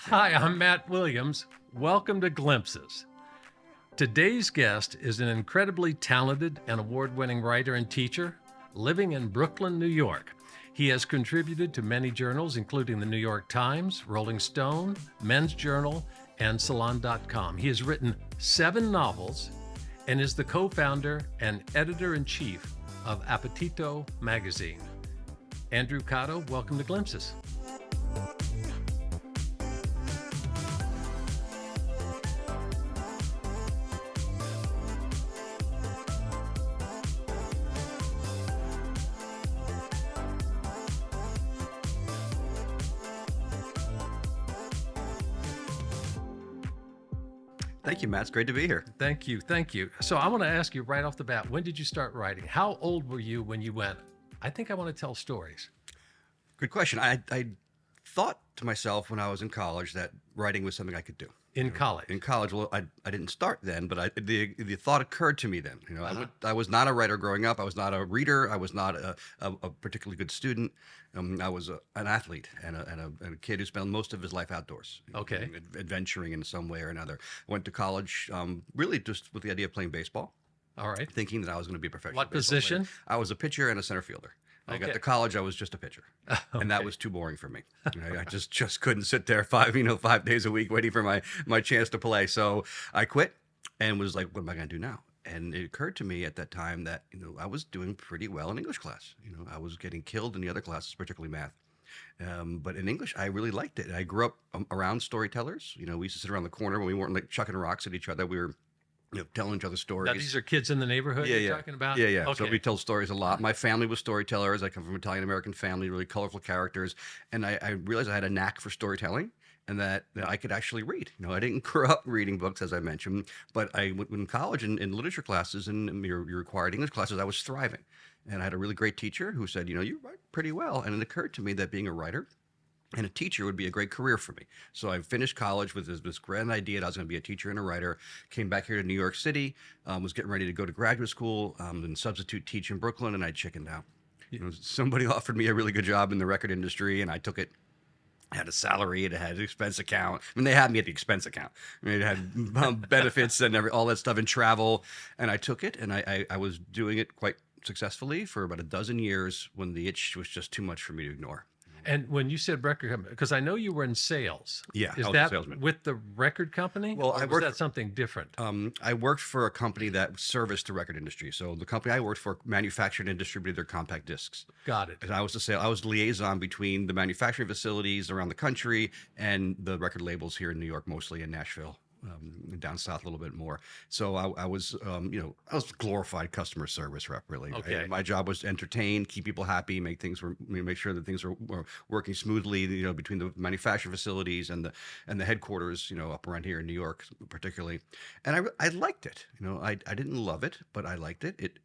Hi, I'm Matt Williams. Welcome to Glimpses. Today's guest is an incredibly talented and award-winning writer and teacher living in Brooklyn, New York. He has contributed to many journals, including the New York Times, Rolling Stone, Men's Journal, and Salon.com. He has written 7 novels and is the co-founder and editor-in-chief of Appetito magazine. Andrew Cotto, welcome to Glimpses. Thank you, Matt. It's great to be here. Thank you. Thank you. So I want to ask you right off the bat, when did you start writing? How old were you when you went, I think I want to tell stories? Good question. I thought to myself when I was in college that writing was something I could do. In college? In college, well, I didn't start then, but the thought occurred to me then. I was not a writer growing up. I was not a reader. I was not a particularly good student. I was an athlete and a kid who spent most of his life outdoors. Okay. Adventuring in some way or another. I went to college really just with the idea of playing baseball. All right. Thinking that I was going to be a professional What baseball position? player. I was a pitcher and a center fielder. I got Okay. to college, I was just a pitcher, and that Okay. was too boring for me. I just couldn't sit there 5 days a week waiting for my chance to play. So I quit and was like, what am I going to do now? And it occurred to me at that time that I was doing pretty well in English class. I was getting killed in the other classes, particularly math. But in English, I really liked it. And I grew up around storytellers. We used to sit around the corner when we weren't like chucking rocks at each other. We were telling each other stories. Now, these are kids in the neighborhood you're talking about? Yeah. So Okay. we tell stories a lot. My family was storytellers. I come from an Italian-American family, really colorful characters. And I realized I had a knack for storytelling and that I could actually read. I didn't grow up reading books, as I mentioned, but I went in college in literature classes and your required English classes, I was thriving. And I had a really great teacher who said, you write pretty well. And it occurred to me that being a writer and a teacher would be a great career for me. So I finished college with this grand idea that I was going to be a teacher and a writer, came back here to New York City, was getting ready to go to graduate school, and substitute teach in Brooklyn, and I chickened out. Somebody offered me a really good job in the record industry, and I took it. It had a salary, it had an expense account. They had me at the expense account. It had benefits and all that stuff and travel, and I took it, and I was doing it quite successfully for about a dozen years when the itch was just too much for me to ignore. And when you said record company, because I know you were in sales. Yeah, Is I was a that salesman. with the record company? Well, or I was worked that something different? I worked for a company that serviced the record industry. So the company I worked for manufactured and distributed their compact discs. Got it. And I was the liaison between the manufacturing facilities around the country and the record labels here in New York, mostly in Nashville. Down south a little bit more. So I was glorified customer service rep, really. Right? Okay. My job was to entertain, keep people happy, make sure that things were working smoothly, between the manufacturing facilities and the headquarters, up around here in New York, particularly. And I liked it. I didn't love it, but I liked it. It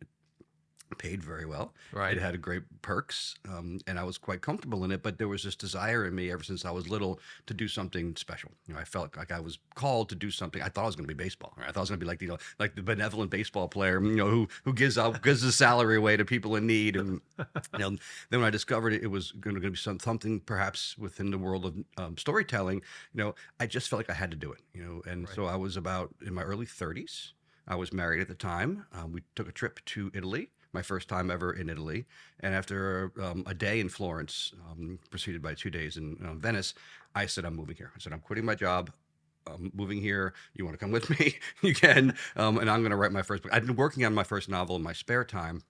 paid very well. Right. It had great perks, and I was quite comfortable in it. But there was this desire in me ever since I was little to do something special. I felt like I was called to do something. I thought I was going to be baseball. Right? I thought I was going to be like the benevolent baseball player, who gives his salary away to people in need. And then when I discovered it was going to be something perhaps within the world of storytelling, I just felt like I had to do it. And Right. so I was about in my early 30s. I was married at the time. We took a trip to Italy. My first time ever in Italy. And after a day in Florence, preceded by 2 days in Venice, I said, I'm moving here. I said, I'm quitting my job. I'm moving here. You want to come with me? You can. And I'm going to write my first book. I've been working on my first novel in my spare time.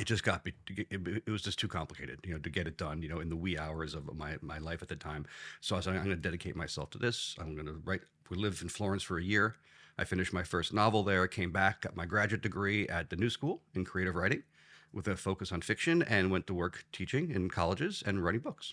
It just it was just too complicated, to get it done, in the wee hours of my life at the time. So I said, I'm going to dedicate myself to this. I'm going to write. We lived in Florence for a year. I finished my first novel there, came back, got my graduate degree at the New School in creative writing with a focus on fiction, and went to work teaching in colleges and writing books.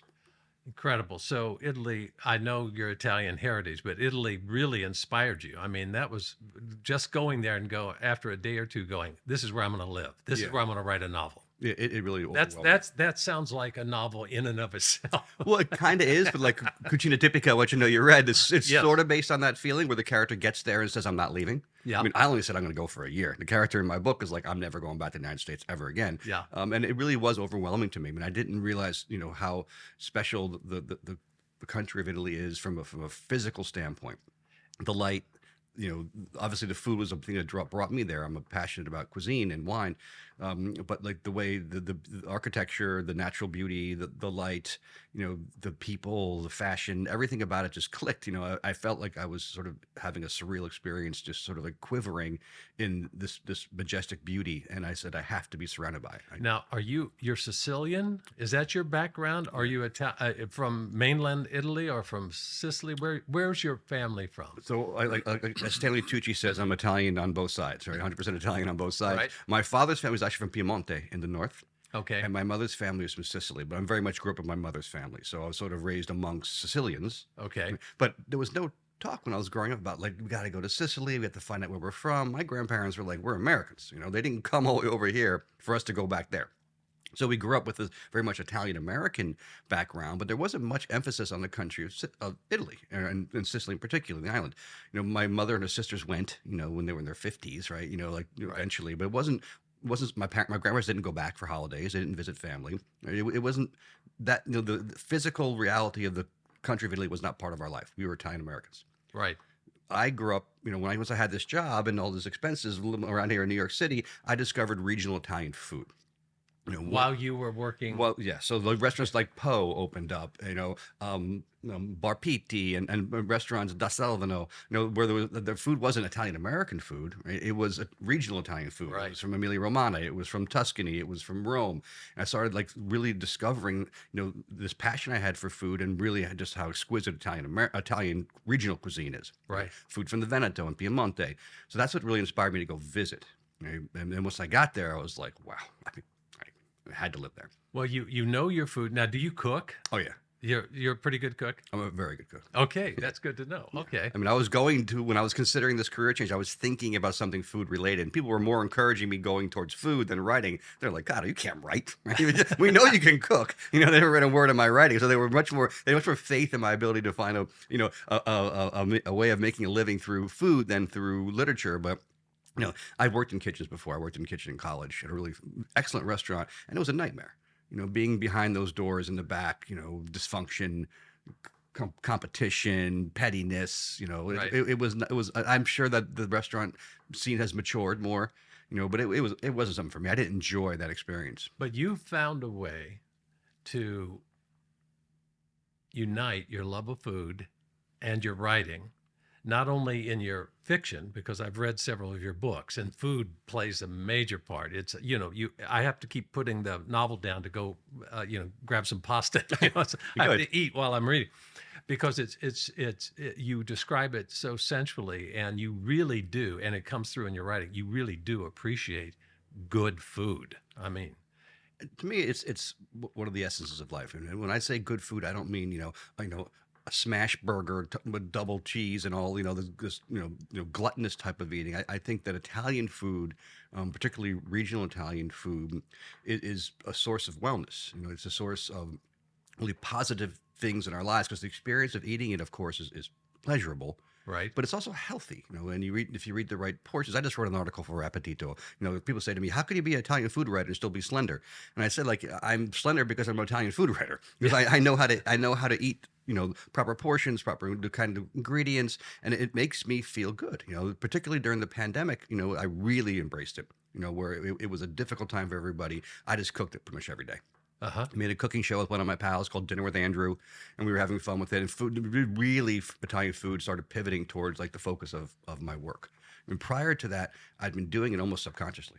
Incredible. So Italy, I know your Italian heritage, but Italy really inspired you. That was just going there and go after a day or two going, this is where I'm going to live. This is where I'm going to write a novel. It really That sounds like a novel in and of itself. Well, it kind of is, but like Cucina Tipica, what you read, it's Yes. sort of based on that feeling where the character gets there and says, I'm not leaving. Yeah. I only said I'm going to go for a year. The character in my book is like, I'm never going back to the United States ever again. Yeah. And it really was overwhelming to me. I didn't realize, how special the the country of Italy is from a physical standpoint. The light, obviously the food was something that brought me there. I'm passionate about cuisine and wine, but like the way the architecture, the natural beauty, the light, the people, the fashion, everything about it just clicked. I felt like I was sort of having a surreal experience, just sort of like quivering in this majestic beauty. And I said, I have to be surrounded by it. Now, you're Sicilian? Is that your background? Are you from mainland Italy or from Sicily? Where's your family from? So, as Stanley Tucci says, I'm Italian on both sides, right? 100% Italian on both sides. Right. My father's family is actually from Piemonte in the north. Okay. And my mother's family is from Sicily, but I very much grew up with my mother's family. So I was sort of raised amongst Sicilians. Okay. But there was no talk when I was growing up about, like, we got to go to Sicily. We have to find out where we're from. My grandparents were like, we're Americans. They didn't come all the way over here for us to go back there. So we grew up with a very much Italian-American background, but there wasn't much emphasis on the country of Italy and Sicily in particular, the island. My mother and her sisters went, when they were in their 50s, right? Eventually, but it wasn't my grandparents didn't go back for holidays. They didn't visit family. It wasn't that, the physical reality of the country of Italy was not part of our life. We were Italian-Americans. Right. I grew up, once I had this job and all these expenses around here in New York City, I discovered regional Italian food. While you were working. Well, yeah. So the restaurants like Poe opened up, Bar Pitti and restaurants Da Salvino, where the food wasn't Italian American food, right? It was a regional Italian food. Right. It was from Emilia Romagna. It was from Tuscany. It was from Rome. And I started like really discovering, this passion I had for food and really just how exquisite Italian regional cuisine is. Right. Food from the Veneto and Piemonte. So that's what really inspired me to go visit. Right? And then once I got there, I was like, wow. I had to live there. Well, you know your food. Now, do you cook? Oh, yeah. You're a pretty good cook? I'm a very good cook. Okay, that's good to know. Okay. I mean, when I was considering this career change, I was thinking about something food related. And people were more encouraging me going towards food than writing. They're like, God, you can't write. We know you can cook. They never read a word of my writing. So they had much more faith in my ability to find a way of making a living through food than through literature. But I've worked in kitchens before. I worked in a kitchen in college at a really excellent restaurant, and it was a nightmare. Being behind those doors in the back, dysfunction, competition, pettiness. Right. It was. I'm sure that the restaurant scene has matured more, but it wasn't something for me. I didn't enjoy that experience. But you found a way to unite your love of food and your writing, not only in your fiction, because I've read several of your books, and food plays a major part. It's, I have to keep putting the novel down to go, grab some pasta. So I have to eat while I'm reading, because you describe it so sensually, and you really do, and it comes through in your writing. You really do appreciate good food. I mean, to me, it's one of the essences of life. And when I say good food, I don't mean, a smash burger with double cheese and all, this gluttonous type of eating. I think that Italian food, particularly regional Italian food, is a source of wellness. It's a source of really positive things in our lives, because the experience of eating it, of course, is pleasurable. right. But it's also healthy, and if you read the right portions. I just wrote an article for Appetito. People say to me, "How can you be an Italian food writer and still be slender?" And I said, like, I'm slender because I'm an Italian food writer, because I know how to eat, proper portions, proper kind of ingredients, and it makes me feel good. Particularly during the pandemic, I really embraced it. Where it was a difficult time for everybody. I just cooked it pretty much every day. Uh-huh. I made a cooking show with one of my pals called Dinner with Andrew, and we were having fun with it. And food, really, Italian food started pivoting towards like the focus of my work. And prior to that, I'd been doing it almost subconsciously.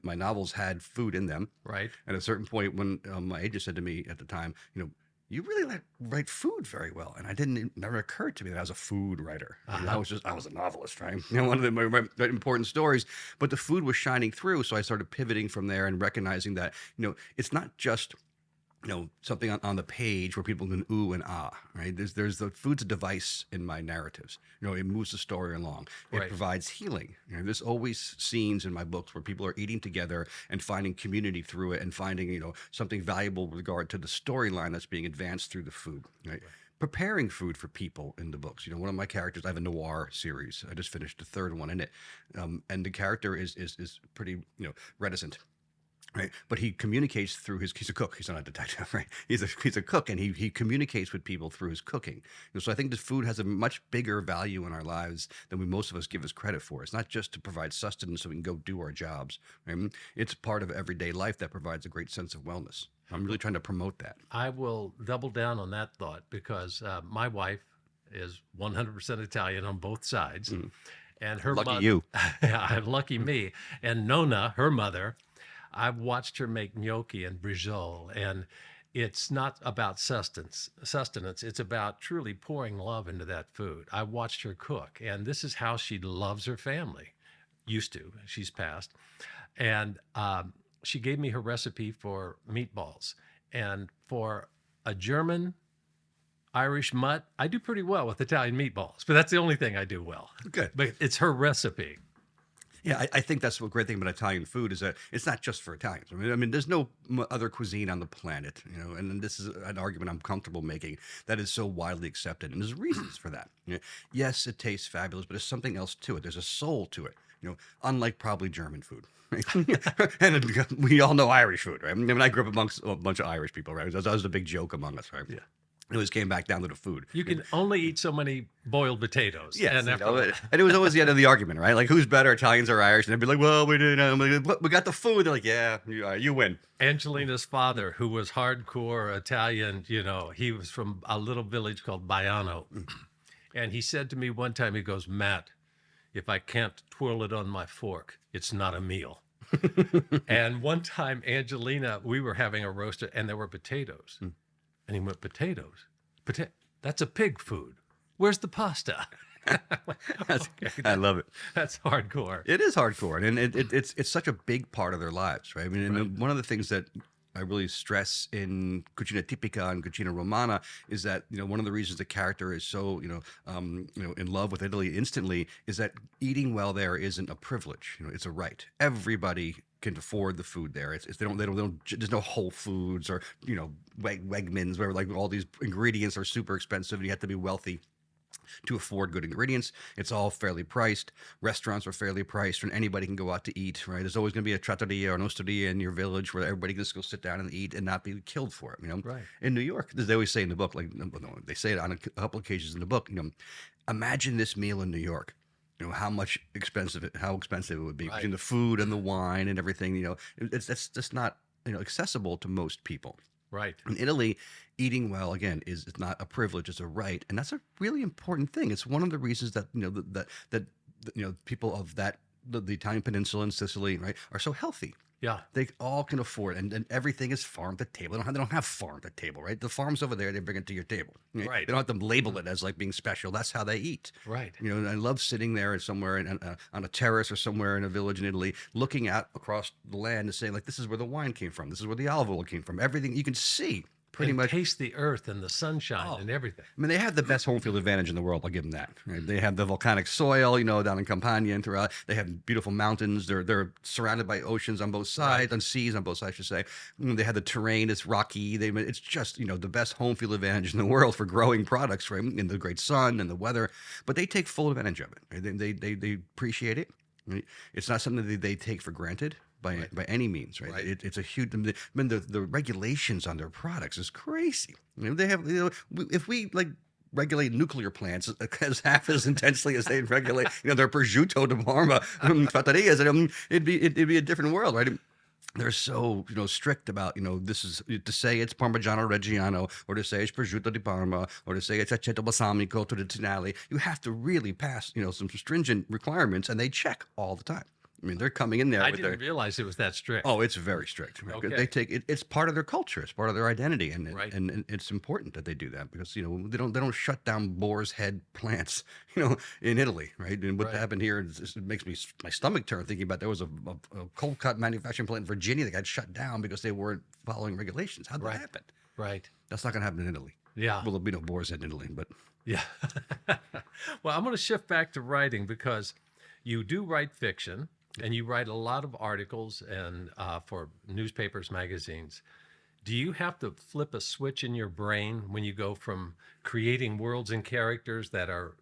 My novels had food in them. Right. At a certain point, when my agent said to me at the time, you really write food very well. And it never occurred to me that I was a food writer. I was a novelist, right? One of my important stories, but the food was shining through. So I started pivoting from there and recognizing that, it's not just, something on the page where people can ooh and ah, right? There's the food's a device in my narratives. It moves the story along. It Right. provides healing. There's always scenes in my books where people are eating together and finding community through it, and finding, something valuable with regard to the storyline that's being advanced through the food, right? Preparing food for people in the books. One of my characters, I have a noir series. I just finished the third one in it. And the character is pretty, reticent. right? But he communicates through he's a cook. He's not a detective, right? He's a cook, and he communicates with people through his cooking. So I think that food has a much bigger value in our lives than most of us give us credit for. It's not just to provide sustenance so we can go do our jobs, right? It's part of everyday life that provides a great sense of wellness. I'm really trying to promote that. I will double down on that thought because my wife is 100% Italian on both sides. And her Lucky mother, you. yeah, lucky me. And Nona, her mother, I've watched her make gnocchi and briciole, and it's not about sustenance. It's about truly pouring love into that food. I watched her cook, and this is how she loves her family. Used to, she's passed, and she gave me her recipe for meatballs. And for a German Irish mutt, I do pretty well with Italian meatballs, but that's the only thing I do well. Good. But it's her recipe. Yeah, I think that's the great thing about Italian food is that it's not just for Italians. I mean, there's no other cuisine on the planet, and this is an argument I'm comfortable making that is so widely accepted, and there's reasons for that. Yes, it tastes fabulous, but there's something else to it. There's a soul to it. Unlike probably German food. Right? And we all know Irish food, right? I mean, I grew up amongst a bunch of Irish people, right? That was the big joke among us, right? Yeah. It always came back down to the food. You can only eat so many boiled potatoes. Yes, and and it was always the end of the argument, right? Like, who's better, Italians or Irish? And they'd be like, well, we got the food. They're like, yeah, you win. Angelina's father, who was hardcore Italian, he was from a little village called Baiano. And he said to me one time, he goes, Matt, if I can't twirl it on my fork, it's not a meal. And one time, Angelina, we were having a roast and there were potatoes. And he went, potatoes? That's a pig food. Where's the pasta? I love it. That's hardcore. It is hardcore. And it's such a big part of their lives, right? I mean, and one of the things that I really stress in Cucina Tipica and Cucina Romana is that, one of the reasons the character is so, in love with Italy instantly is that eating well there isn't a privilege. It's a right. Everybody can afford the food there. They don't, there's no Whole Foods or, Wegmans where like all these ingredients are super expensive and you have to be wealthy to afford good ingredients. It's all fairly priced. Restaurants are fairly priced, and anybody can go out to eat, right? There's always going to be a trattoria or an osteria in your village where everybody can just go sit down and eat and not be killed for it, Right. In New York, they always say in the book, they say it on a couple occasions in the book, imagine this meal in New York. How expensive it would be, right, between the food and the wine and everything. That's just not accessible to most people. Right. In Italy, eating well again is not a privilege; it's a right, and that's a really important thing. It's one of the reasons that people of the Italian peninsula and Sicily, right, are so healthy. Yeah. They all can afford it, and everything is farm to table. They don't have farm to table, right? The farm's over there; they bring it to your table. Right. They don't have to label it as like being special. That's how they eat. Right. And I love sitting there somewhere on a terrace or somewhere in a village in Italy, looking out across the land and saying, like, this is where the wine came from. This is where the olive oil came from. Everything you can see. Pretty much taste the earth and the sunshine and everything. I mean, they have the best home field advantage in the world. I'll give them that. Right? They have the volcanic soil, down in Campania and throughout. They have beautiful mountains. They're surrounded by oceans on both sides, right, on seas on both sides, I should say. They have the terrain. It's rocky. It's just the best home field advantage in the world for growing products, right? In the great sun and the weather. But they take full advantage of it. Right? They appreciate it. Right? It's not something that they take for granted. By any means, right? It's a huge. The regulations on their products is crazy. They have, if we regulate nuclear plants as half as intensely as they regulate, their prosciutto di Parma trattorias, it'd be a different world, right? They're so strict about this is to say it's Parmigiano Reggiano or to say it's prosciutto di Parma or to say it's aceto balsamico tradizionale. You have to really pass some stringent requirements, and they check all the time. I mean, they're coming in there. I didn't realize it was that strict. Oh, it's very strict. Okay. They take it. It's part of their culture. It's part of their identity, and Right. and it's important that they do that because they don't shut down boar's head plants in Italy, right? And what Right. happened here it makes my stomach turn thinking about there was a cold cut manufacturing plant in Virginia that got shut down because they weren't following regulations. How'd Right. that happen? Right. That's not going to happen in Italy. Yeah. Well, there'll be no boar's head in Italy, but Yeah. Well, I'm going to shift back to writing because you do write fiction and you write a lot of articles and for newspapers, magazines. Do you have to flip a switch in your brain when you go from creating worlds and characters that are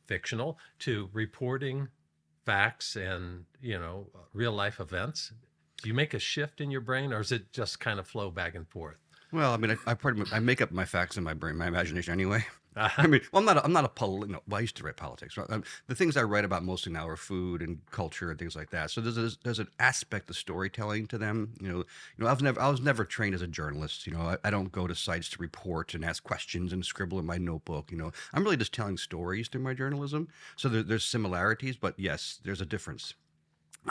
fictional to reporting facts and, real life events? Do you make a shift in your brain, or is it just kind of flow back and forth? Well, I mean, I make up my facts in my brain, my imagination anyway. Uh-huh. I mean, well, I'm not a well, I used to write politics. Right? The things I write about mostly now are food and culture and things like that. So there's an aspect of storytelling to them. I was never trained as a journalist. I don't go to sites to report and ask questions and scribble in my notebook. I'm really just telling stories through my journalism. So there's similarities, but yes, there's a difference.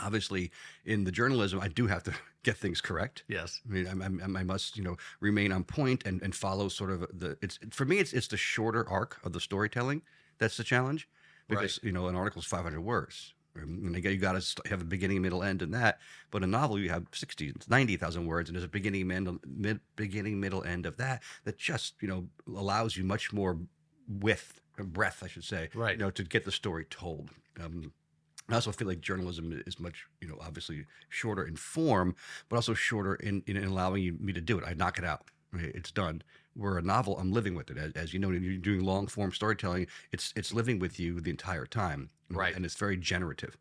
Obviously, in the journalism, I do have to get things correct. Yes. I mean, I must, remain on point and follow sort of for me, it's the shorter arc of the storytelling that's the challenge, because Right. an article is 500 words. And again, you got to have a beginning, middle, end in that. But a novel, you have 60, 90,000 words, and there's a beginning, middle, end of that just allows you much more breadth, I should say, Right. to get the story told. I also feel like journalism is much, obviously shorter in form, but also shorter in allowing me to do it. I knock it out. Right? It's done. Where a novel, I'm living with it. As you know, when you're doing long form storytelling, it's living with you the entire time. Right. And it's very generative.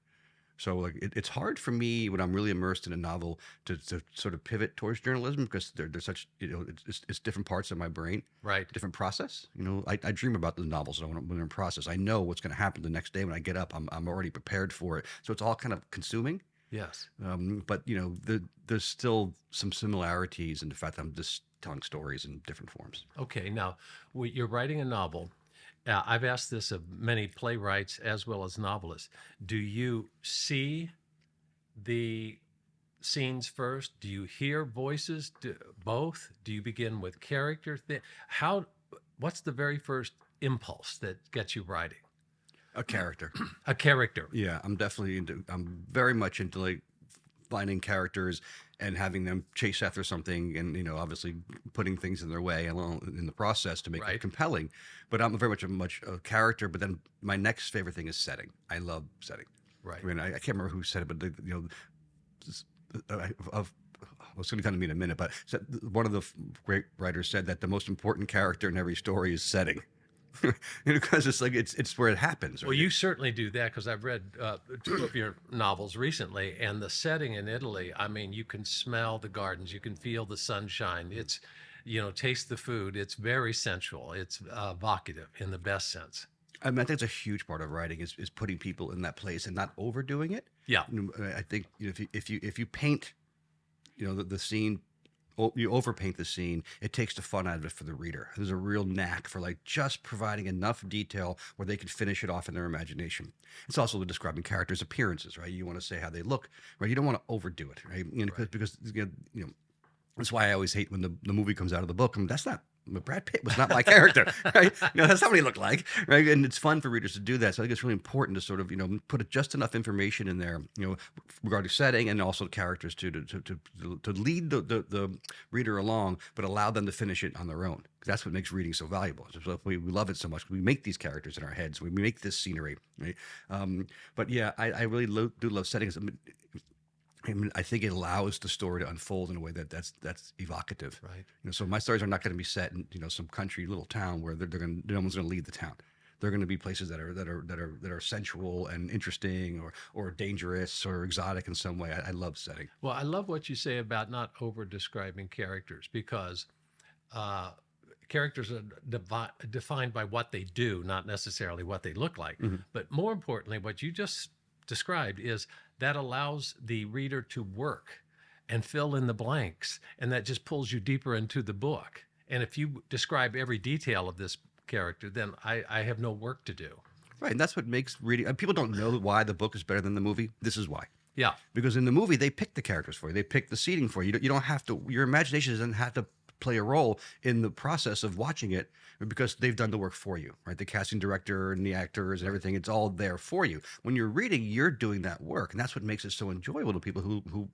So like it's hard for me when I'm really immersed in a novel to sort of pivot towards journalism, because they're such, it's different parts of my brain, Right. different process. I dream about the novels when they're in process. I know what's going to happen the next day when I get up. I'm already prepared for it. So it's all kind of consuming. Yes. But there's still some similarities in the fact that I'm just telling stories in different forms. Okay. Now, you're writing a novel. I've asked this of many playwrights as well as novelists. Do you see the scenes first? Do you hear voices? Both? Do you begin with character? What's the very first impulse that gets you writing? A character. A character. Yeah, I'm very much into like finding characters and having them chase after something, and obviously putting things in their way along in the process to make Right. it compelling. But I'm very much a character. But then my next favorite thing is setting. I love setting. Right. I mean, I can't remember who said it, but it's going to come to me in a minute. But one of the great writers said that the most important character in every story is setting. Because it's like it's where it happens. Well, you certainly do that, because I've read 2 of your novels recently, and the setting in Italy, I mean, you can smell the gardens, you can feel the sunshine. It's, taste the food. It's very sensual. It's evocative in the best sense. I mean, I think it's a huge part of writing is putting people in that place and not overdoing it. Yeah. I think if you paint, the scene, you overpaint the scene, it takes the fun out of it for the reader. There's a real knack for like just providing enough detail where they can finish it off in their imagination. It's also the describing characters' appearances, right? You want to say how they look, right? You don't want to overdo it, right? Because that's why I always hate when the movie comes out of the book. That's not. Brad Pitt was not my character, right? That's not what he looked like, right? And it's fun for readers to do that. So I think it's really important to sort of, put just enough information in there, regarding setting and also characters to lead the reader along, but allow them to finish it on their own. That's what makes reading so valuable. So we love it so much. We make these characters in our heads. We make this scenery, right? But yeah, I really do love settings. I mean, I think it allows the story to unfold in a way that's evocative. Right. So my stories are not going to be set in some country little town where no one's going to lead the town. They're going to be places that are sensual and interesting, or dangerous or exotic in some way. I love setting. Well, I love what you say about not over describing characters, because characters are defined by what they do, not necessarily what they look like. Mm-hmm. But more importantly, what you just described is that allows the reader to work and fill in the blanks, and that just pulls you deeper into the book. And if you describe every detail of this character, then I have no work to do. Right, and that's what makes reading. People don't know why the book is better than the movie. This is why. Yeah. Because in the movie, they pick the characters for you. They pick the seating for you. You don't have to. Your imagination doesn't have to play a role in the process of watching it, because they've done the work for you, right? The casting director and the actors and everything, it's all there for you. When you're reading, you're doing that work, and that's what makes it so enjoyable to people who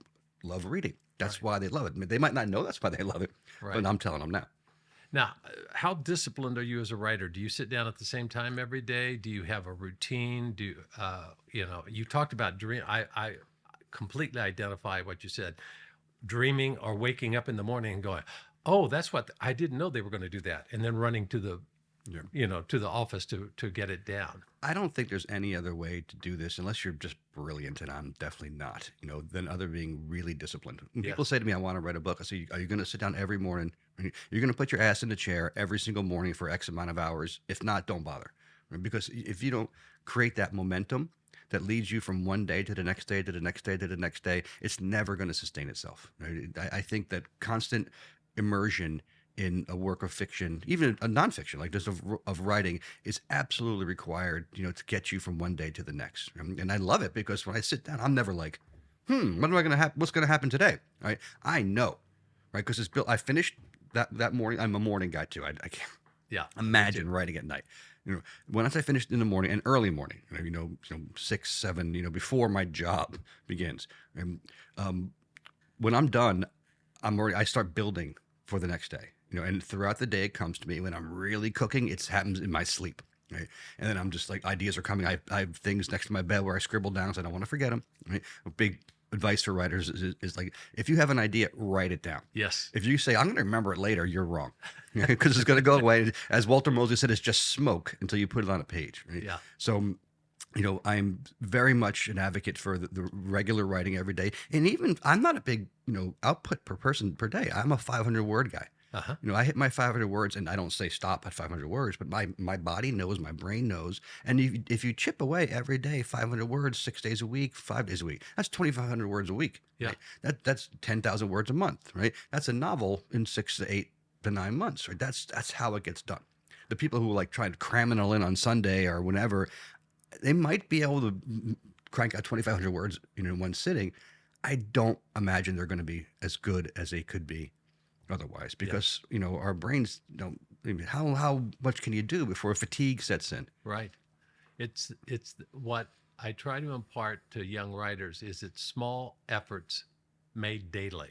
love reading. That's why they love it. I mean, they might not know that's why they love it, but I'm telling them now. Now, how disciplined are you as a writer? Do you sit down at the same time every day? Do you have a routine? You talked about dream. I completely identify what you said. Dreaming or waking up in the morning and going, oh, that's what I didn't know they were going to do that, and then running to to the office to get it down. I don't think there's any other way to do this unless you're just brilliant, and I'm definitely not, than other being really disciplined. When people say to me, I want to write a book, I say, are you going to sit down every morning? You're going to put your ass in the chair every single morning for X amount of hours. If not, don't bother. Right? Because if you don't create that momentum that leads you from one day to the next day to the next day to the next day, it's never going to sustain itself. Right? I think that constant immersion in a work of fiction, even a nonfiction, like just of writing, is absolutely required, to get you from one day to the next. And I love it because when I sit down, I'm never like, what's going to happen today? Right? I know, right? Because it's built. I finished that morning. I'm a morning guy too. I can't imagine writing at night. Once I finished in the morning and early morning, 6, 7, before my job begins. And when I'm done, I start building for the next day. And throughout the day, it comes to me when I'm really cooking. It happens in my sleep, right? And then I'm just like, ideas are coming. I have things next to my bed where I scribble down so I don't want to forget them. Right? A big advice for writers is like, if you have an idea, write it down. Yes. If you say, I'm going to remember it later, you're wrong, because it's going to go away. As Walter Mosley said, it's just smoke until you put it on a page. Right? Yeah. So, I'm very much an advocate for the regular writing every day. And even I'm not a big, output per person per day. I'm a 500 word guy. Uh-huh. I hit my 500 words, and I don't say stop at 500 words, but my body knows, my brain knows. And if you chip away every day, 500 words, 6 days a week, 5 days a week, that's 2,500 words a week. Yeah. Right? That's 10,000 words a month, right? That's a novel in 6 to 8 to 9 months, right? That's how it gets done. The people who like try to cram it all in on Sunday or whenever, they might be able to crank out 2,500 words, in one sitting. I don't imagine they're going to be as good as they could be otherwise, because our brains don't. How much can you do before fatigue sets in? Right. It's what I try to impart to young writers is it's small efforts made daily.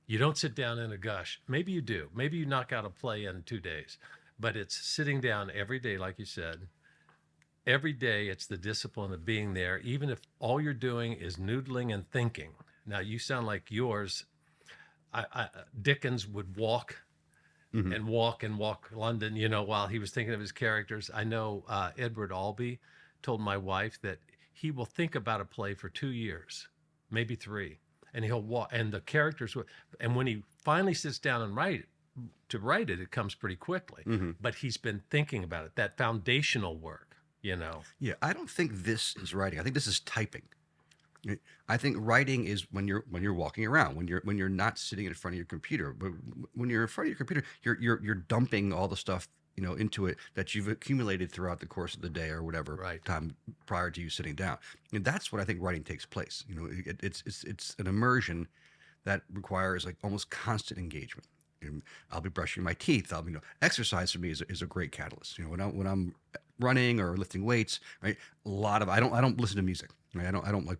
You don't sit down in a gush. Maybe you do. Maybe you knock out a play in 2 days, but it's sitting down every day, like you said. Every day, it's the discipline of being there, even if all you're doing is noodling and thinking. Now, you sound like yours. Dickens would walk and walk London, while he was thinking of his characters. I know Edward Albee told my wife that he will think about a play for 2 years, maybe 3, and he'll walk, and the characters and when he finally sits down and write it, it comes pretty quickly. But he's been thinking about it, that foundational work. Yeah, I don't think this is writing. I think this is typing. I think writing is when you're walking around, when you're not sitting in front of your computer. But when you're in front of your computer, you're dumping all the stuff into it that you've accumulated throughout the course of the day or whatever time prior to you sitting down. And that's what I think writing takes place. It's an immersion that requires like almost constant engagement. I'll be brushing my teeth. Exercise for me is a great catalyst. When I'm running or lifting weights, right? I don't listen to music. Right? I don't like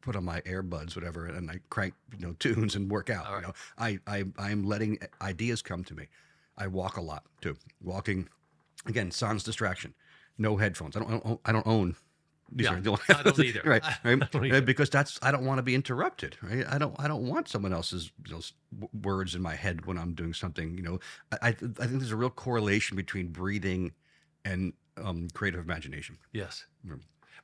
put on my earbuds, whatever, and I crank tunes and work out. Right. I'm letting ideas come to me. I walk a lot too. Walking, again, sans distraction, no headphones. I don't own. These I don't either. Right, I don't either. because I don't want to be interrupted. Right, I don't want someone else's words in my head when I'm doing something. I think there's a real correlation between breathing and creative imagination. Yes.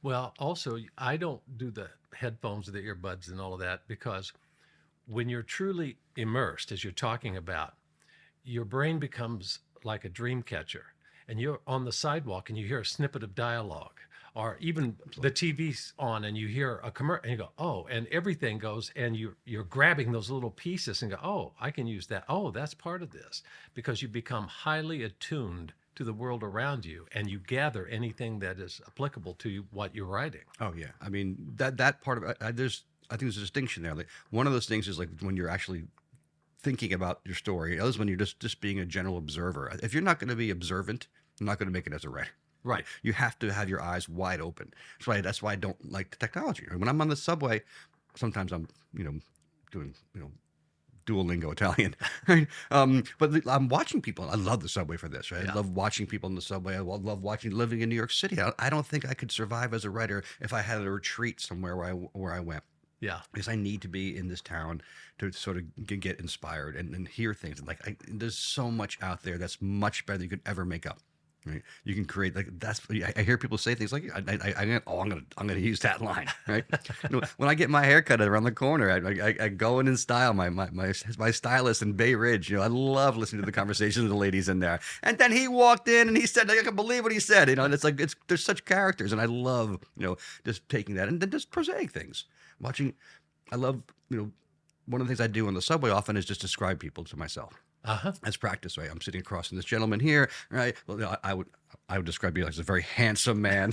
Well, also, I don't do the headphones or the earbuds and all of that, because when you're truly immersed, as you're talking about, your brain becomes like a dream catcher, and you're on the sidewalk and you hear a snippet of dialogue, or even the TV's on and you hear a commercial and you go, oh, and everything goes, and you're grabbing those little pieces and go, oh, I can use that. Oh, that's part of this, because you become highly attuned to the world around you, and you gather anything that is applicable to what you're writing. Oh yeah, I mean that part of it. I think there's a distinction there. Like one of those things is like when you're actually thinking about your story. The other is when you're just being a general observer. If you're not going to be observant, you're not going to make it as a writer. Right. You have to have your eyes wide open. That's why I don't like the technology. When I'm on the subway, sometimes I'm doing Duolingo Italian, right? But I'm watching people. I love the subway for this, right? Yeah. I love watching people in the subway. I love living in New York City. I don't think I could survive as a writer if I had a retreat somewhere where I went. Yeah. Because I need to be in this town to sort of get inspired and hear things. And there's so much out there that's much better than you could ever make up. Right? You can create like that's. I hear people say things like, I'm gonna use that line." Right? When I get my haircut around the corner, I go in style. My stylist in Bay Ridge. I love listening to the conversations of the ladies in there. And then he walked in and he said, "I can believe what he said." And it's like there's such characters, and I love just taking that and then just prosaic things. Watching, I love one of the things I do on the subway often is just describe people to myself. Uh-huh. As practice, right? I'm sitting across from this gentleman here, right? Well, I would describe you as a very handsome man,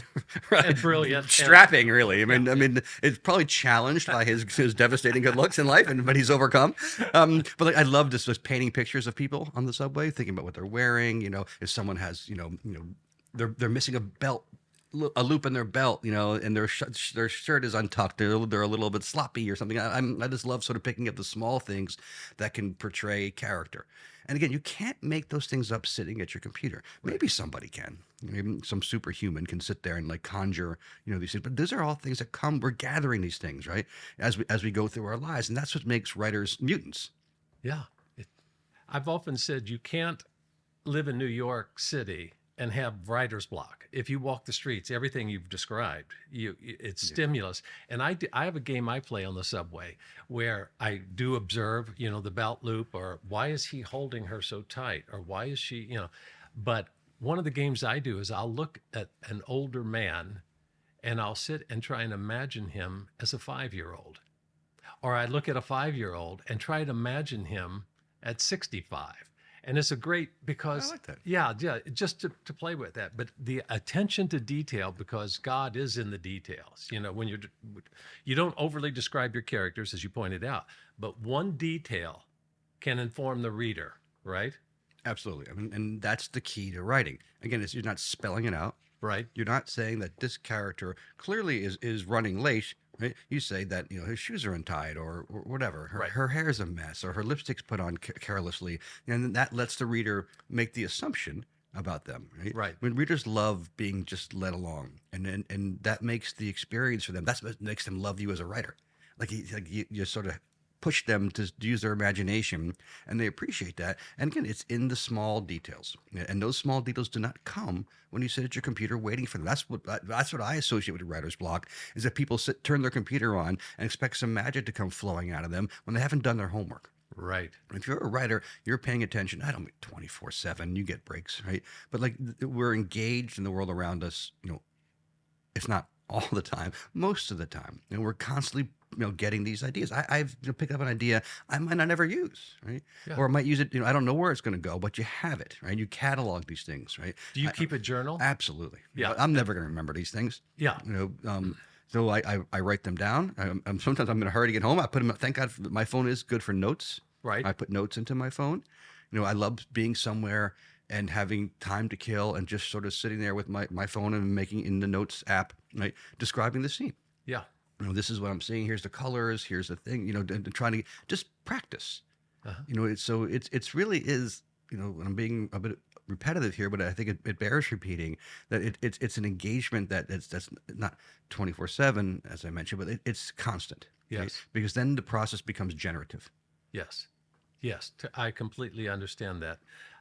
right? And brilliant. Strapping, really. I mean, it's probably challenged by his devastating good looks in life, but he's overcome. But like, I love just painting pictures of people on the subway, thinking about what they're wearing. If someone has, they're missing a belt. A loop in their belt, and their shirt is untucked. They're a little bit sloppy or something. I just love sort of picking up the small things that can portray character. And again, you can't make those things up sitting at your computer. Maybe somebody can. Maybe some superhuman can sit there and like conjure, these things. But these are all things that come. We're gathering these things, right? As we go through our lives, and that's what makes writers mutants. Yeah. I've often said you can't live in New York City and have writer's block. If you walk the streets, everything you've described, it's stimulus. And I have a game I play on the subway where I do observe, the belt loop, or why is he holding her so tight, or why is she, But one of the games I do is I'll look at an older man and I'll sit and try and imagine him as a 5-year-old. Or I look at a 5-year-old and try to imagine him at 65. And it's a great, because I like that. Yeah, just to play with that. But the attention to detail, because God is in the details. When you don't overly describe your characters, as you pointed out, but one detail can inform the reader, right? Absolutely. I mean, and that's the key to writing. Again, you're not spelling it out. Right. You're not saying that this character clearly is running late. Right? You say that his shoes are untied or whatever. Her hair's a mess, or her lipstick's put on carelessly, and then that lets the reader make the assumption about them. Right. Right. When readers love being just led along, and that makes the experience for them. That's what makes them love you as a writer. Like you sort of push them to use their imagination, and they appreciate that. And again, it's in the small details, and those small details do not come when you sit at your computer waiting for them. That's what I associate with writer's block, is that people turn their computer on and expect some magic to come flowing out of them when they haven't done their homework. Right. If you're a writer, you're paying attention. I don't mean 24/7. You get breaks, right? But like, we're engaged in the world around us. If not all the time, most of the time, and we're constantly getting these ideas. I've picked up an idea I might not ever use, right? Yeah. Or I might use it. I don't know where it's going to go, but you have it, right? You catalog these things, right? Do you keep a journal? Absolutely. Yeah. I'm never going to remember these things. Yeah. So I write them down. Sometimes I'm in a hurry to get home. I put them. Thank God my phone is good for notes. Right. I put notes into my phone. I love being somewhere and having time to kill and just sort of sitting there with my phone and making in the notes app, right, describing the scene. Yeah. This is what I'm seeing. Here's the colors. Here's the thing. And trying to just practice. Uh-huh. It's really is. I'm being a bit repetitive here, but I think it bears repeating that it's an engagement that's not 24/7, as I mentioned, but it's constant. Yes. Right? Because then the process becomes generative. Yes. I completely understand that.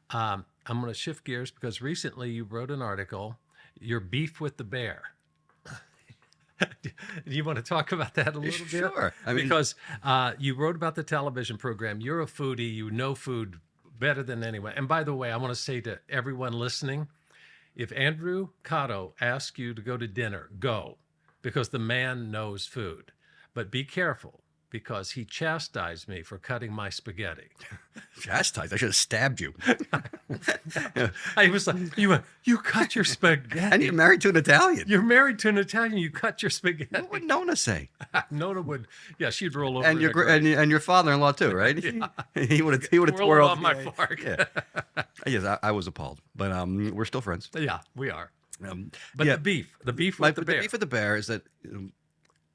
I'm going to shift gears because recently you wrote an article, Your Beef with the Bear. Do you want to talk about that a little bit? Sure. Because you wrote about the television program. You're a foodie. You know food better than anyone. And by the way, I want to say to everyone listening, if Andrew Cotto asks you to go to dinner, go, because the man knows food. But be careful, because he chastised me for cutting my spaghetti. Chastised? I should have stabbed you. I was like, you cut your spaghetti. And you're married to an Italian. You're married to an Italian. You cut your spaghetti. What would Nona say? Nona would, she'd roll over. And your father-in-law too, right? Yeah. He would have twirled on my fork. Yeah. Yes, I was appalled, but we're still friends. Yeah, we are. But yeah. the beef with the bear. The beef with the bear is that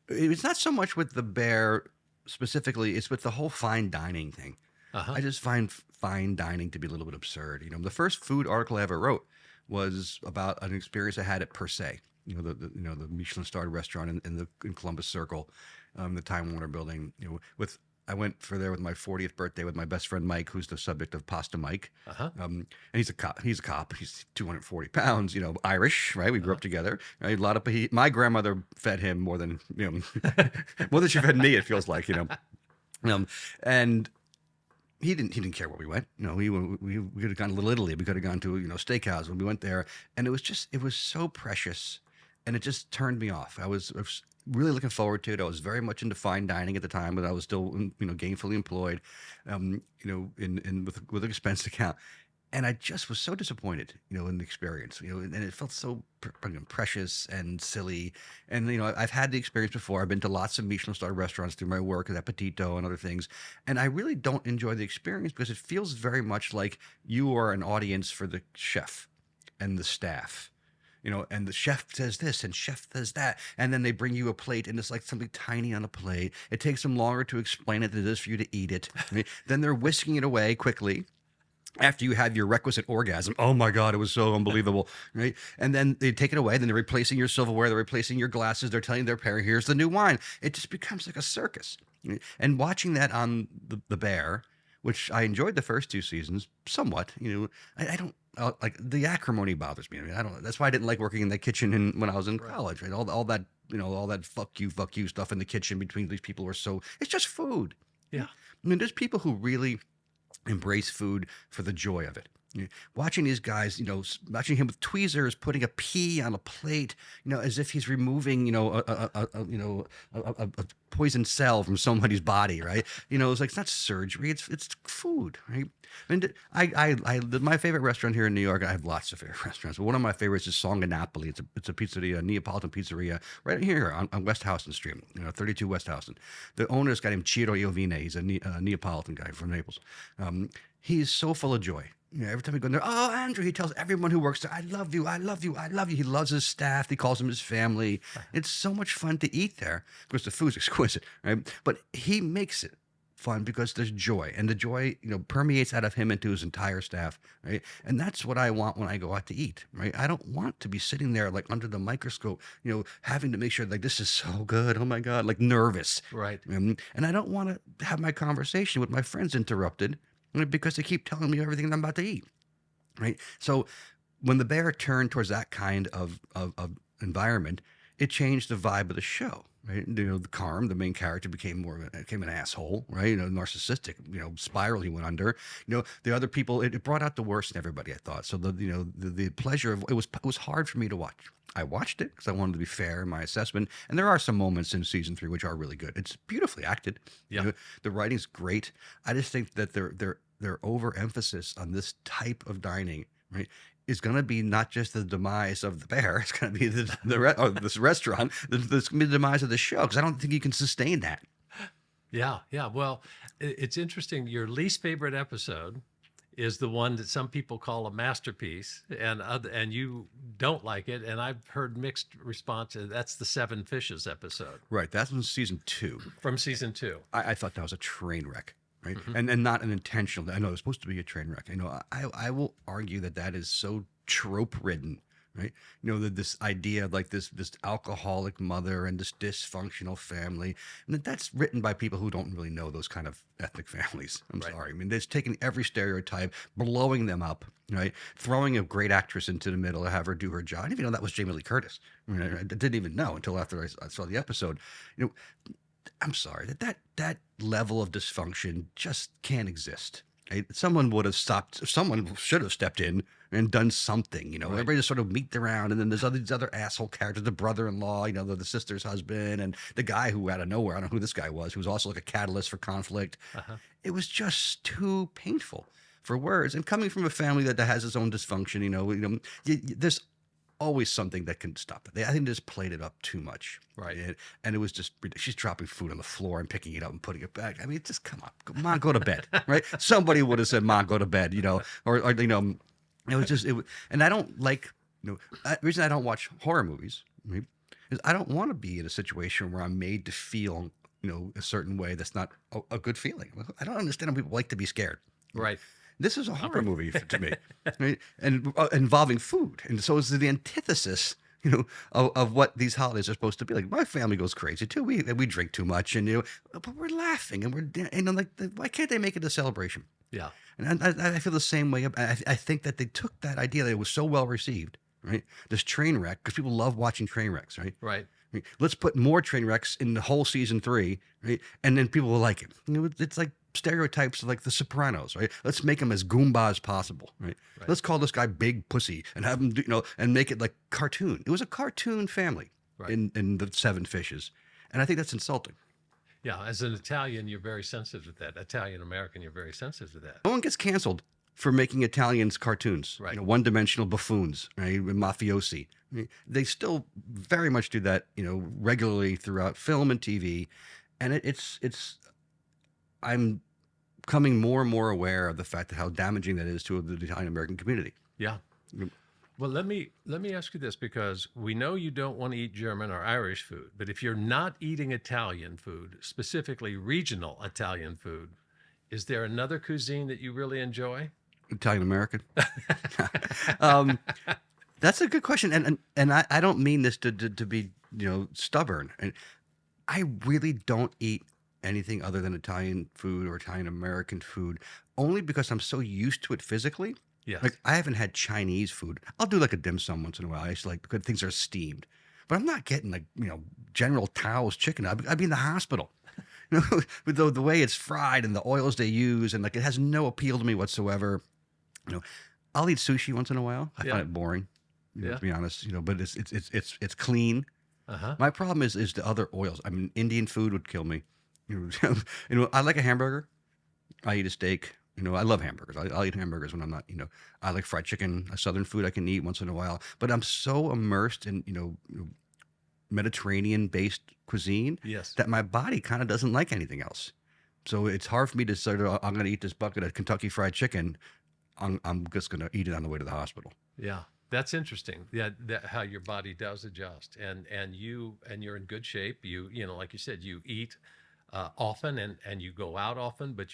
it's not so much with the bear specifically; it's with the whole fine dining thing. Uh-huh. I just find fine dining to be a little bit absurd. The first food article I ever wrote was about an experience I had at Per Se. The Michelin-starred restaurant in Columbus Circle, the Time Warner Building. I went for there with my 40th birthday with my best friend Mike, who's the subject of Pasta Mike. And he's a cop. He's a cop. He's 240 pounds. Irish, right? We grew up together. Right? My grandmother fed him more than more than she fed me. It feels like and he didn't care where we went. We could have gone to Little Italy. We could have gone to steakhouse when we went there, and it was so precious, and it just turned me off. I was really looking forward to it. I was very much into fine dining at the time, but I was still gainfully employed, with an expense account. And I just was so disappointed, in the experience, and it felt so precious and silly. And, I've had the experience before. I've been to lots of Michelin-star restaurants through my work at Appetito and other things. And I really don't enjoy the experience because it feels very much like you are an audience for the chef and the staff. And the chef says this and chef says that. And then they bring you a plate and it's like something tiny on a plate. It takes them longer to explain it than it is for you to eat it. Then they're whisking it away quickly after you have your requisite orgasm. Oh my God, it was so unbelievable, right? And then they take it away. Then they're replacing your silverware. They're replacing your glasses. They're telling their parent, here's the new wine. It just becomes like a circus. And watching that on the Bear, which I enjoyed the first 2 seasons somewhat, I don't like the acrimony bothers me. I mean, I don't. That's why I didn't like working in the kitchen when I was in college. Right, all that all that fuck you stuff in the kitchen between these people who are so. It's just food. Yeah. I mean, there's people who really embrace food for the joy of it. Watching these guys, watching him with tweezers, putting a pea on a plate, as if he's removing, a poison cell from somebody's body, right? It's like, it's not surgery, it's food, right? And my favorite restaurant here in New York, I have lots of favorite restaurants, but one of my favorites is Song Napoli. It's a pizzeria, a Neapolitan pizzeria, right here on West Houston Street, 32 West Houston. The owner is a guy named Ciro Iovine. He's a Neapolitan guy from Naples. He's so full of joy. Every time we go in there, oh, Andrew, he tells everyone who works there, I love you, I love you, I love you. He loves his staff. He calls them his family. It's so much fun to eat there because the food's exquisite, right? But he makes it fun because there's joy, and the joy, permeates out of him into his entire staff, right? And that's what I want when I go out to eat, right? I don't want to be sitting there like under the microscope, having to make sure like this is so good, oh my God, like nervous, Right. And I don't want to have my conversation with my friends interrupted because they keep telling me everything I'm about to eat, right? So when the Bear turned towards that kind of environment, it changed the vibe of the show, right? The Carm, the main character, became an asshole, right? Narcissistic, spiral he went under. The other people, it brought out the worst in everybody, I thought. So the pleasure of it was hard for me to watch. I watched it because I wanted to be fair in my assessment, and there are some moments in season 3 which are really good. It's beautifully acted. Yeah. The writing's great. I just think that their overemphasis on this type of dining, right, is going to be not just the demise of the Bear. It's going to be this restaurant. This going to be the demise of the show because I don't think you can sustain that. Yeah. Well, it's interesting. Your least favorite episode is the one that some people call a masterpiece, and you don't like it. And I've heard mixed responses. That's the 7 Fishes episode. Right. That's from season 2. From season 2. I thought that was a train wreck. Right. Mm-hmm. And not an intentional. I know it's supposed to be a train wreck. I will argue that is so trope ridden. Right. This idea of like this alcoholic mother and this dysfunctional family. And that's written by people who don't really know those kind of ethnic families. I'm sorry. I mean, it's taking every stereotype, blowing them up, right? Throwing a great actress into the middle to have her do her job. I didn't even know that was Jamie Lee Curtis. I mean, I didn't even know until after I saw the episode. I'm sorry, that level of dysfunction just can't exist. Right? Someone should have stepped in and done something. Right. Everybody just sort of meet around, and then there's these other asshole characters, the brother-in-law, the sister's husband, and the guy who out of nowhere, I don't know who this guy was, who was also like a catalyst for conflict. It was just too painful for words. And coming from a family that has its own dysfunction, there's always something that can stop it. I think they just played it up too much. Right. And it was just, she's dropping food on the floor and picking it up and putting it back. I mean, just come on, Mom, go to bed. Right. Somebody would have said, Mom, go to bed, or it was just, and I don't like, the reason I don't watch horror movies, right, is I don't want to be in a situation where I'm made to feel, a certain way that's not a good feeling. I don't understand how people like to be scared. Right. This is a horror movie to me, right? And involving food. And so it's the antithesis of what these holidays are supposed to be. Like my family goes crazy too. We drink too much, and but we're laughing, and like, why can't they make it a celebration? Yeah. And I feel the same way. I think that they took that idea that it was so well received, right? This train wreck, because people love watching train wrecks, right? Right. Right? Let's put more train wrecks in the whole season 3, right? And then people will like it. It's like stereotypes of like The Sopranos, right? Let's make them as Goomba as possible, right? Right. Let's call this guy Big Pussy and have him, and make it like cartoon. It was a cartoon family Right. in the Seven Fishes, and I think that's insulting. Yeah. As an Italian, you're very sensitive to that. Italian American, you're very sensitive to that. No one gets canceled for making Italians cartoons, Right. One-dimensional buffoons, right? Mafiosi. I mean, they still very much do that, regularly throughout film and TV, and it's. I'm becoming more and more aware of the fact that how damaging that is to the Italian American community. Yeah. Yep. Well, let me ask you this, because we know you don't want to eat German or Irish food, but if you're not eating Italian food, specifically regional Italian food, is there another cuisine that you really enjoy? Italian American. That's a good question, and I don't mean this to be stubborn. And I really don't eat anything other than Italian food or Italian American food, only because I'm so used to it physically. Yes. Like I haven't had Chinese food. I'll do like a dim sum once in a while. I used to like good things that are steamed, but I'm not getting like General Tao's chicken. I'd be in the hospital. With the way it's fried and the oils they use, and like it has no appeal to me whatsoever. I'll eat sushi once in a while. I Yeah. find it boring, Yeah. to be honest. But it's clean. Uh-huh. My problem is the other oils. I mean, Indian food would kill me. I like a hamburger. I eat a steak. I love hamburgers. I'll eat hamburgers when I'm not. I like fried chicken. A Southern food I can eat once in a while. But I'm so immersed in Mediterranean-based cuisine Yes. that my body kind of doesn't like anything else. So it's hard for me to sort of, I'm going to eat this bucket of Kentucky Fried Chicken. I'm just going to eat it on the way to the hospital. Yeah. That's interesting. Yeah, how your body does adjust, and you're in good shape. You like you said, you eat often and you go out often, but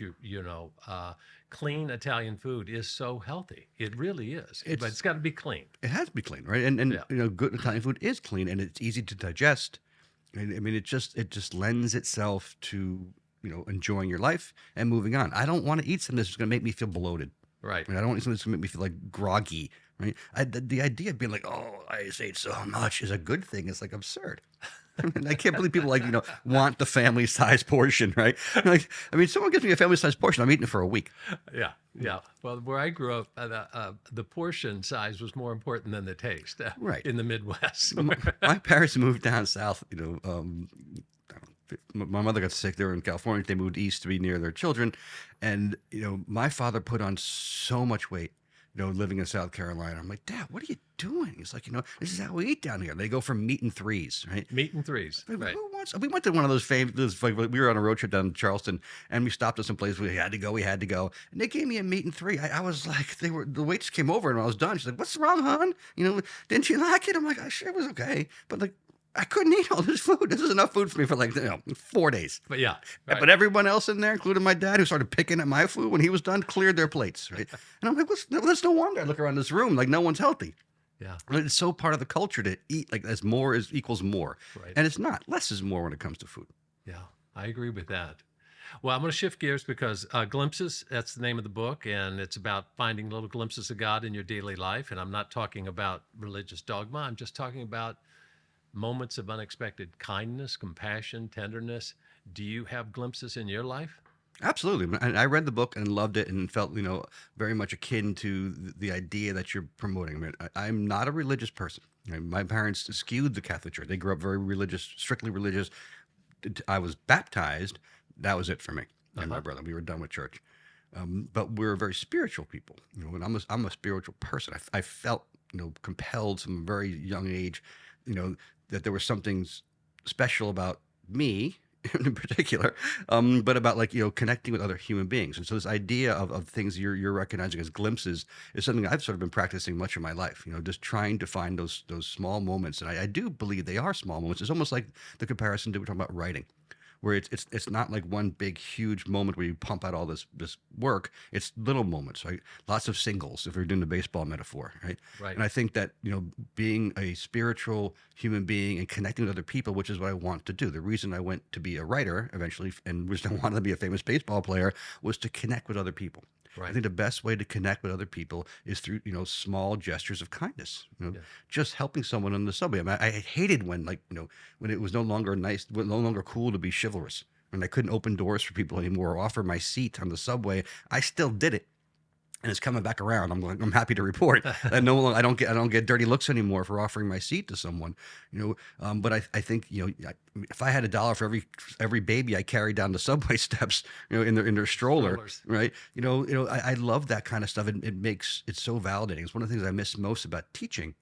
clean Italian food is so healthy. It really is. But it's got to be clean. It has to be clean, right? And Yeah. good Italian food is clean and it's easy to digest. I mean, it just lends itself to enjoying your life and moving on. I don't want to eat something that's going to make me feel bloated. Right. I don't want something that's going to make me feel like groggy. Right? The idea of being like, oh, I just ate so much is a good thing. It's like absurd. I can't believe people want the family size portion, right? Like, I mean, someone gives me a family size portion, I'm eating it for a week. Yeah. Yeah. Well, where I grew up, the portion size was more important than the taste. Right. In the Midwest. My parents moved down south. My mother got sick. They were in California. They moved east to be near their children, and my father put on so much weight. Living in South Carolina. I'm like, Dad, what are you doing? He's like, this is how we eat down here. They go from meat and threes, right? Meat and threes. Like, Right. who wants? We went to one of those famous. Like, we were on a road trip down in Charleston, and we stopped at some place. We had to go. And they gave me a meat and three. I was like, the waitress came over, and when I was done, she's like, "What's wrong, hon? Didn't you like it?" I'm like, "I sure it was okay, but like." I couldn't eat all this food. This is enough food for me for 4 days. But yeah. Right. But everyone else in there, including my dad, who started picking at my food when he was done, cleared their plates. Right? And I'm like, that's no wonder. I look around this room like no one's healthy. Yeah. It's so part of the culture to eat like as more is equals more. Right. And it's not. Less is more when it comes to food. Yeah, I agree with that. Well, I'm going to shift gears because Glimpses, that's the name of the book, and it's about finding little glimpses of God in your daily life. And I'm not talking about religious dogma. I'm just talking about moments of unexpected kindness, compassion, tenderness. Do you have glimpses in your life? Absolutely. And I read the book and loved it and felt, very much akin to the idea that you're promoting. I mean, I'm not a religious person. My parents skewed the Catholic Church. They grew up very religious, strictly religious. I was baptized. That was it for me and my brother. We were done with church. But we're very spiritual people. And I'm a spiritual person. I felt, compelled from a very young age, that there was something special about me in particular, but about connecting with other human beings. And so this idea of things you're recognizing as glimpses is something I've sort of been practicing much of my life, just trying to find those small moments. And I do believe they are small moments. It's almost like the comparison that we're talking about writing. where it's not like one big huge moment where you pump out all this work. It's little moments, right? Lots of singles, if we're doing the baseball metaphor, right? Right. And I think that, being a spiritual human being and connecting with other people, which is what I want to do. The reason I went to be a writer eventually, and was I wanted to be a famous baseball player, was to connect with other people. Right. I think the best way to connect with other people is through, small gestures of kindness. Yeah. Just helping someone on the subway. I mean, I hated when, when it was no longer no longer cool to be chivalrous, when I couldn't open doors for people anymore or offer my seat on the subway. I still did it. And it's coming back around. I'm happy to report that I don't get dirty looks anymore for offering my seat to someone, But I think if I had $1 for every baby I carried down the subway steps, in their stroller, Strollers. right? I love that kind of stuff. It makes it so validating. It's one of the things I miss most about teaching.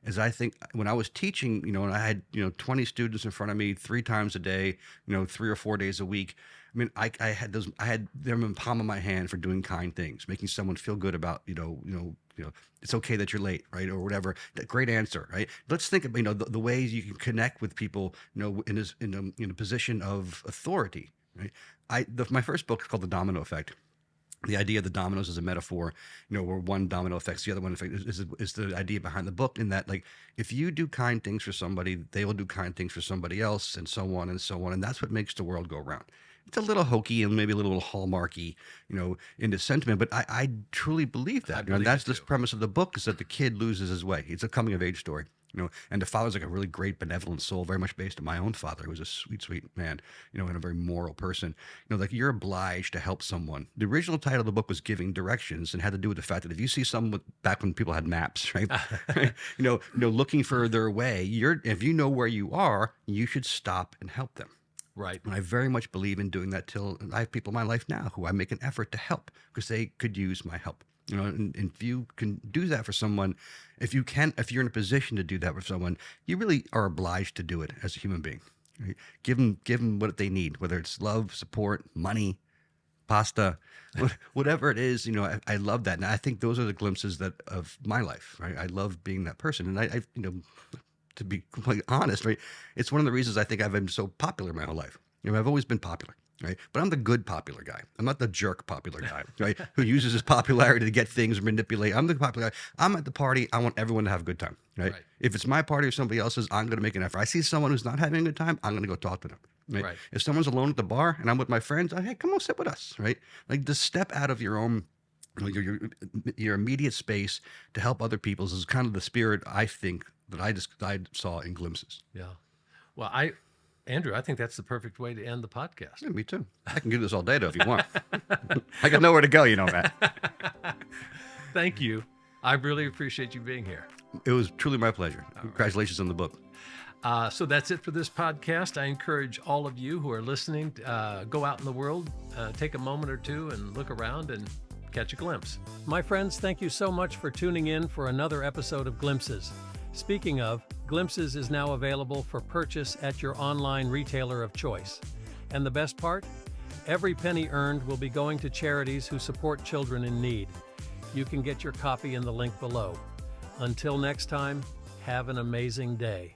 Is I think when I was teaching, and I had 20 students in front of me 3 times a day, 3 or 4 days a week. I mean, I had them in the palm of my hand for doing kind things, making someone feel good about, it's okay that you're late, right, or whatever. That great answer, right? Let's think about the ways you can connect with people, in a position of authority, right? My first book is called The Domino Effect. The idea of the dominoes is a metaphor, where one domino affects the other one. Is the idea behind the book, in that, like, if you do kind things for somebody, they will do kind things for somebody else, and so on and so on. And that's what makes the world go round. It's a little hokey and maybe a little hallmarky, in the sentiment, but I truly believe that. And that's the premise of the book, is that the kid loses his way. It's a coming of age story. And the father's like a really great, benevolent soul, very much based on my own father, who was a sweet, sweet man, and a very moral person. Like, you're obliged to help someone. The original title of the book was Giving Directions, and had to do with the fact that if you see someone back when people had maps, right, looking for their way, if you know where you are, you should stop and help them. Right. And I very much believe in doing that. Till I have people in my life now who I make an effort to help because they could use my help. And if you can do that for someone, if you're in a position to do that for someone, you really are obliged to do it as a human being. Right? Give them what they need, whether it's love, support, money, pasta, whatever it is. I love that, and I think those are the glimpses of my life. Right? I love being that person, and I to be completely honest, right, it's one of the reasons I think I've been so popular my whole life. I've always been popular. Right. But I'm the good popular guy. I'm not the jerk popular guy, right? Who uses his popularity to get things, manipulate. I'm the popular guy. I'm at the party. I want everyone to have a good time, right? If it's my party or somebody else's, I'm going to make an effort. I see someone who's not having a good time, I'm going to go talk to them. Right? If someone's alone at the bar and I'm with my friends, hey, come on, sit with us, right? Like, to step out of your own, your immediate space to help other people is kind of the spirit, I think, that I saw in glimpses. Yeah. Well, Andrew, I think that's the perfect way to end the podcast. Yeah, me too. I can do this all day, though, if you want. I got nowhere to go, Matt. Thank you. I really appreciate you being here. It was truly my pleasure. Congratulations on the book. So that's it for this podcast. I encourage all of you who are listening to go out in the world, take a moment or two and look around and catch a glimpse. My friends, thank you so much for tuning in for another episode of Glimpses. Speaking of, Glimpses is now available for purchase at your online retailer of choice. And the best part? Every penny earned will be going to charities who support children in need. You can get your copy in the link below. Until next time, have an amazing day.